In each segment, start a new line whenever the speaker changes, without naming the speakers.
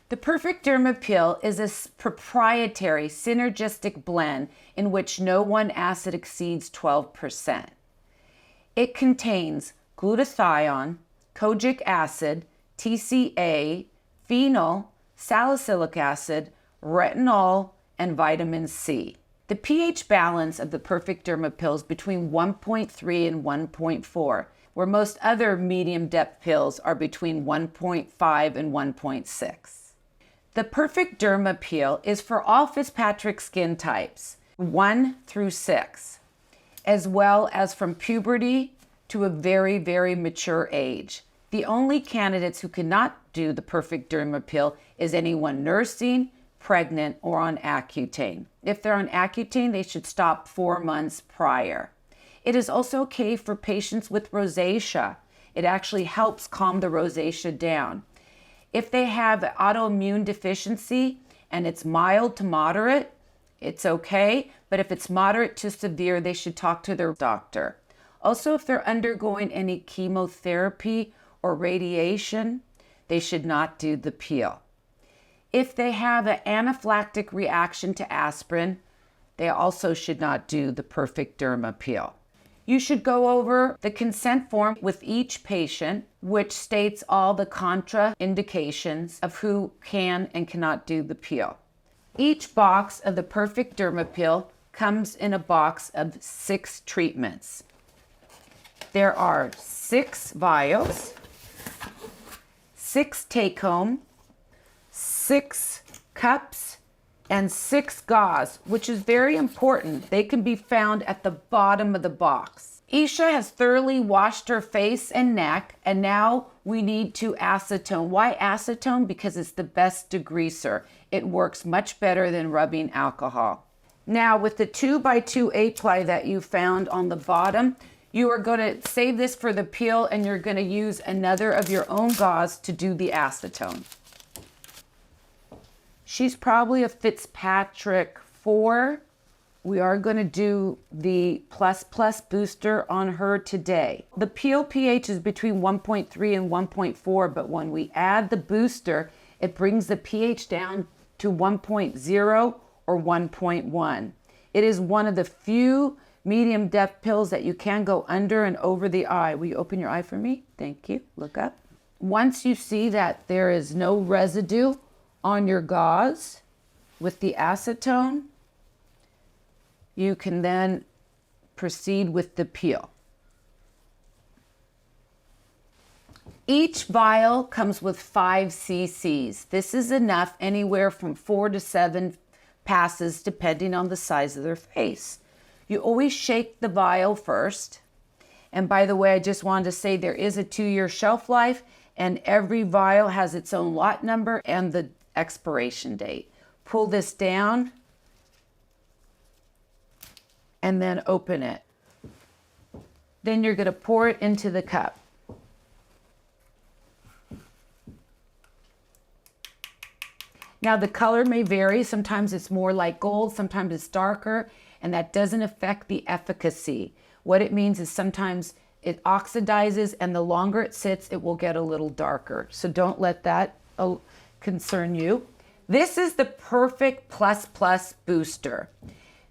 The Perfect Derma Peel is a proprietary synergistic blend in which no one acid exceeds 12%. It contains glutathione, kojic acid, TCA, phenol, salicylic acid, retinol, and vitamin C. The pH balance of the Perfect Derma Peel is between 1.3 and 1.4, where most other medium depth pills are between 1.5 and 1.6. The Perfect Derma Peel is for all Fitzpatrick skin types, 1 through 6, as well as from puberty to a very, very mature age. The only candidates who cannot do the Perfect Derma Peel is anyone nursing, pregnant, or on Accutane. If they're on Accutane, they should stop 4 months prior. It is also okay for patients with rosacea. It actually helps calm the rosacea down. If they have autoimmune deficiency and it's mild to moderate, it's okay. But if it's moderate to severe, they should talk to their doctor. Also, if they're undergoing any chemotherapy or radiation, they should not do the peel. If they have an anaphylactic reaction to aspirin, they also should not do the Perfect Derma Peel. You should go over the consent form with each patient, which states all the contraindications of who can and cannot do the peel. Each box of the Perfect Derma Peel comes in a box of 6 treatments. There are 6 vials, 6 take-home, 6 cups, and 6 gauze, which is very important. They can be found at the bottom of the box. Isha has thoroughly washed her face and neck, and now we need to acetone. Why acetone? Because it's the best degreaser. It works much better than rubbing alcohol. Now, with the 2x2 8-ply that you found on the bottom, you are going to save this for the peel, and you're going to use another of your own gauze to do the acetone. She's probably a Fitzpatrick 4. We are going to do the plus booster on her today. The peel pH is between 1.3 and 1.4, but when we add the booster, it brings the pH down to 1.0 or 1.1. It is one of the few medium depth pills that you can go under and over the eye. Will you open your eye for me? Thank you. Look up. Once you see that there is no residue on your gauze with the acetone, you can then proceed with the peel. Each vial comes with 5 cc's. This is enough, anywhere from 4 to 7 passes depending on the size of their face. You always shake the vial first. And by the way, I just wanted to say there is a 2-year shelf life, and every vial has its own lot number and the expiration date. Pull this down and then open it. Then you're going to pour it into the cup. Now the color may vary. Sometimes it's more like gold, sometimes it's darker, and that doesn't affect the efficacy. What it means is sometimes it oxidizes, and the longer it sits, it will get a little darker. So don't let that concern you. This is the Perfect Plus booster.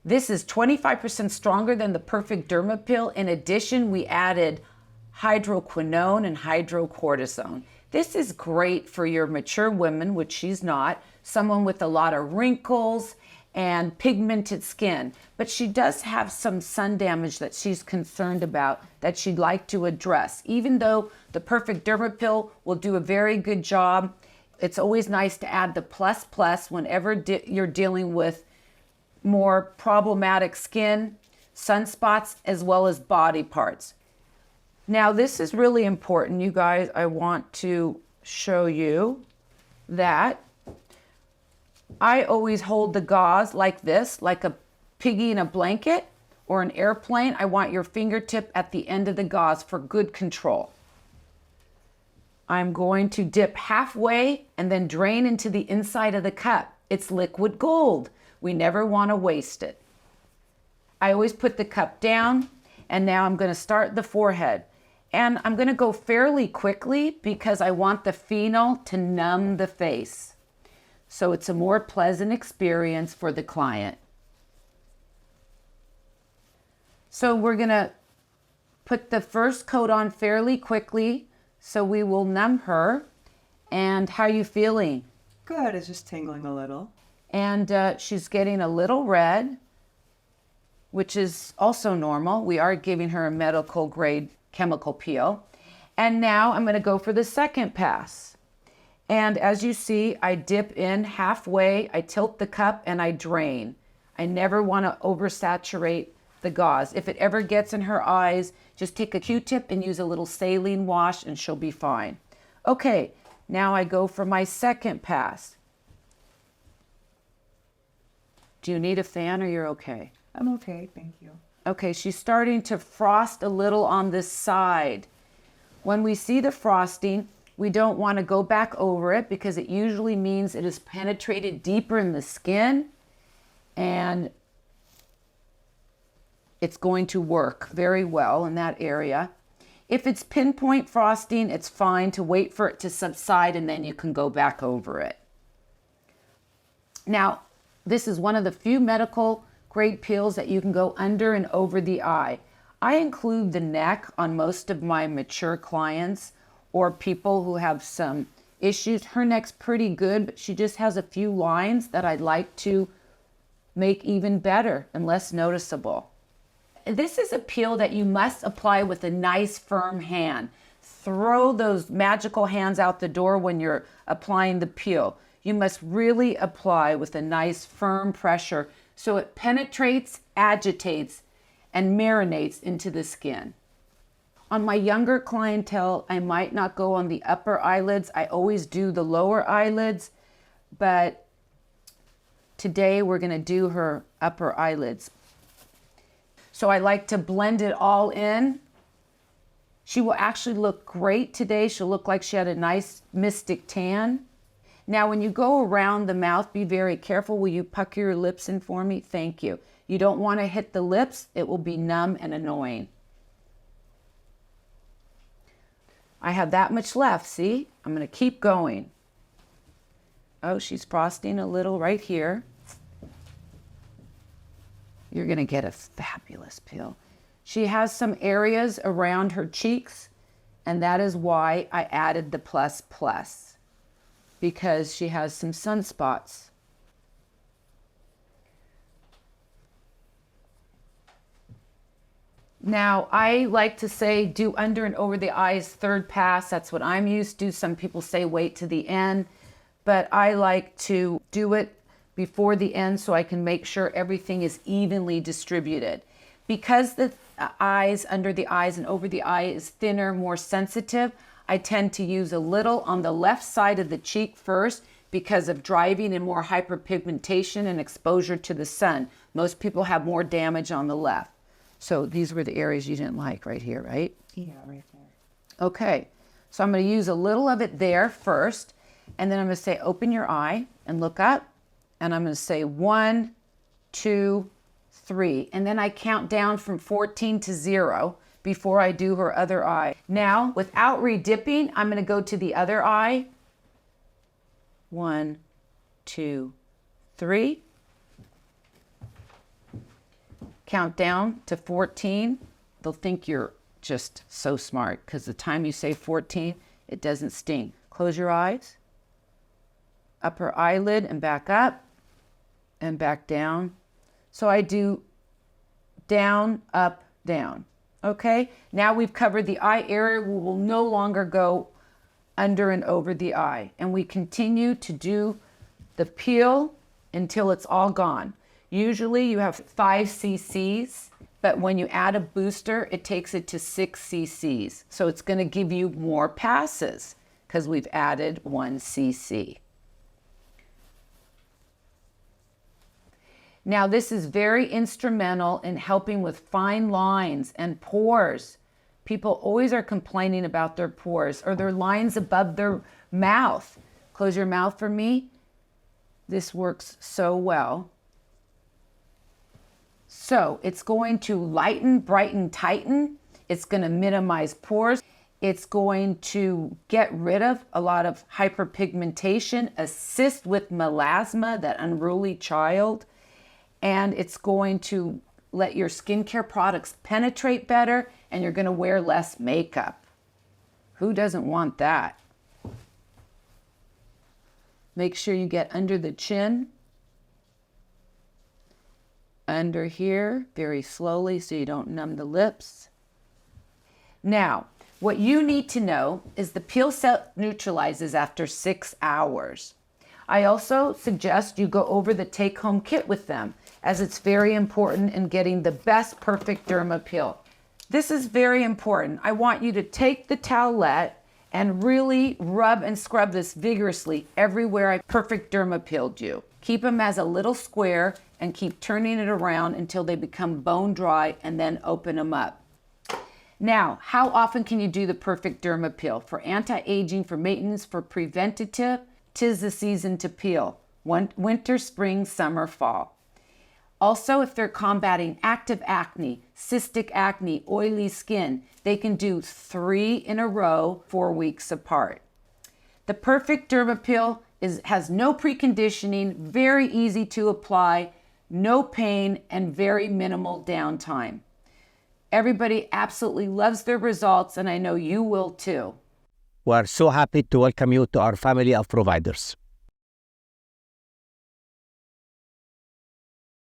This is 25% stronger than the Perfect Derma Peel. In addition, we added hydroquinone and hydrocortisone. This is great for your mature women, which she's not, someone with a lot of wrinkles and pigmented skin. But she does have some sun damage that she's concerned about that she'd like to address. Even though the Perfect Derma Peel will do a very good job, it's always nice to add the plus whenever you're dealing with more problematic skin, sunspots, as well as body parts. Now, this is really important, you guys. I want to show you that I always hold the gauze like this, like a piggy in a blanket or an airplane. I want your fingertip at the end of the gauze for good control. I'm going to dip halfway and then drain into the inside of the cup. It's liquid gold. We never want to waste it. I always put the cup down, and now I'm going to start the forehead. And I'm going to go fairly quickly because I want the phenol to numb the face. so it's a more pleasant experience for the client. So we're going to put the first coat on fairly quickly, so we will numb her. And how are you feeling?
Good, it's just tingling a little.
And she's getting a little red, which is also normal. We are giving her a medical grade chemical peel. And now I'm going to go for the second pass. And as you see, I dip in halfway, I tilt the cup, and I drain. I never want to oversaturate the gauze. If it ever gets in her eyes, just take a Q-tip and use a little saline wash and she'll be fine. Okay, now I go for my second pass. Do you need a fan or you're okay?
I'm okay, thank you.
Okay, she's starting to frost a little on this side. When we see the frosting, we don't want to go back over it because it usually means it has penetrated deeper in the skin and it's going to work very well in that area. If it's pinpoint frosting, it's fine to wait for it to subside and then you can go back over it. Now, this is one of the few medical grade peels that you can go under and over the eye. I include the neck on most of my mature clients or people who have some issues. Her neck's pretty good, but she just has a few lines that I'd like to make even better and less noticeable. This is a peel that you must apply with a nice firm hand. Throw those magical hands out the door when you're applying the peel. You must really apply with a nice firm pressure so it penetrates, agitates, and marinates into the skin. On my younger clientele, I might not go on the upper eyelids. I always do the lower eyelids, but today we're going to do her upper eyelids. So I like to blend it all in. She will actually look great today. She'll look like she had a nice mystic tan. Now, when you go around the mouth, be very careful. Will you pucker your lips in for me? Thank you. You don't want to hit the lips. It will be numb and annoying. I have that much left, see? I'm going to keep going. Oh, she's frosting a little right here. You're going to get a fabulous peel. She has some areas around her cheeks, and that is why I added the plus plus, because she has some sunspots. Now, I like to say do under and over the eyes third pass. That's what I'm used to. Some people say wait to the end, but I like to do it before the end so I can make sure everything is evenly distributed. Because the eyes, under the eyes and over the eye is thinner, more sensitive, I tend to use a little on the left side of the cheek first because of driving and more hyperpigmentation and exposure to the sun. Most people have more damage on the left. So these were the areas you didn't like right here, right?
Yeah, right there.
Okay, so I'm going to use a little of it there first, and then I'm going to say open your eye and look up, and I'm going to say 1, 2, 3, and then I count down from 14 to 0 before I do her other eye. Now, without redipping, I'm going to go to the other eye. 1, 2, 3. Count down to 14. They'll think you're just so smart because the time you say 14, it doesn't sting. Close your eyes. Upper eyelid and back up and back down. So I do down, up, down. Okay, now we've covered the eye area. We will no longer go under and over the eye. And we continue to do the peel until it's all gone. Usually you have 5 cc's, but when you add a booster, it takes it to 6 cc's. So it's going to give you more passes because we've added 1 cc. Now, this is very instrumental in helping with fine lines and pores. People always are complaining about their pores or their lines above their mouth. Close your mouth for me. This works so well. So it's going to lighten, brighten, tighten. It's going to minimize pores. It's going to get rid of a lot of hyperpigmentation, assist with melasma, that unruly child, and it's going to let your skincare products penetrate better, and you're going to wear less makeup. Who doesn't want that? Make sure you get under the chin, under here, very slowly so you don't numb the lips. Now, what you need to know is the peel set neutralizes after 6 hours. I also suggest you go over the take-home kit with them, as it's very important in getting the best perfect derma peel. This is very important. I want you to take the towelette and really rub and scrub this vigorously everywhere I perfect derma peeled you. Keep them as a little square and keep turning it around until they become bone dry, and then open them up. Now, how often can you do the perfect derma peel? For anti-aging, for maintenance, for preventative, 'tis the season to peel. Winter, spring, summer, fall. Also, if they're combating active acne, cystic acne, oily skin, they can do 3 in a row, 4 weeks apart. The perfect derma peel has no preconditioning, very easy to apply, no pain, and very minimal downtime. Everybody absolutely loves their results, and I know you will too.
We are so happy to welcome you to our family of providers.